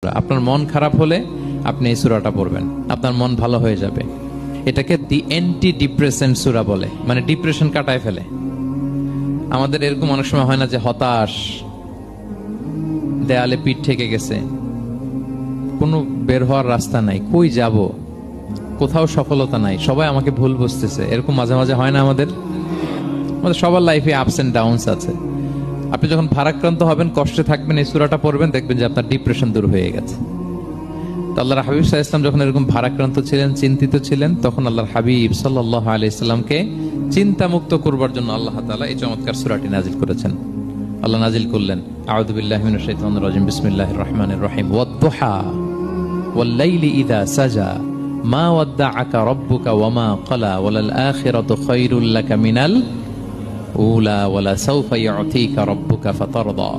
আপনার মন খারাপ হলে আপনি এই সূরাটা পড়বেন, আপনার মন ভালো হয়ে যাবে। এটাকে দি অ্যান্টি ডিপ্রেসেন্ট সূরা বলে, মানে ডিপ্রেশন কাটায় ফেলে। আমাদের এরকম অনেক সময় হয় না যে হতাশ, দেয়ালে পিঠ ঠেকে গেছে, কোনো বের হওয়ার রাস্তা নাই, কই যাব, কোথাও সফলতা নাই, সবাই আমাকে ভুল বুঝতেছে, এরকম মাঝে মাঝে হয় না? আমাদের সবার লাইফে আপস এন্ড ডাউনস আছে। আপনি যখন ভারাক্রান্ত হবেন, কষ্টে থাকবেন, এই সূরাটা পড়বেন, দেখবেন যে আপনার ডিপ্রেশন দূর হয়ে গেছে। তো আল্লাহর হাবিব সাল্লাল্লাহু আলাইহি ওয়াসাল্লাম যখন এরকম ভারাক্রান্ত ছিলেন, চিন্তিত ছিলেন, তখন আল্লাহর হাবিব সাল্লাল্লাহু আলাইহি ওয়াসাল্লামকে চিন্তামুক্ত করবার জন্য আল্লাহ তাআলা এই চমৎকার সূরাটি নাজিল করেছেন। আল্লাহ নাজিল করলেন, আউযু বিল্লাহি মিনাশ শাইতানির রাজিম, বিসমিল্লাহির রহমানির রহিম, ওয়াদ-দুহা ওয়াল-লাইলি ইযা সাজা মা ওয়াদ্দাআকা রাব্বুকা ওয়া মা ক্বালা ওয়ালাল আখিরাতু খায়রুল লাকা মিনাল উলা ওয়ালা সাওফা ইউতিকা রাব্বুকা ফাতারদা।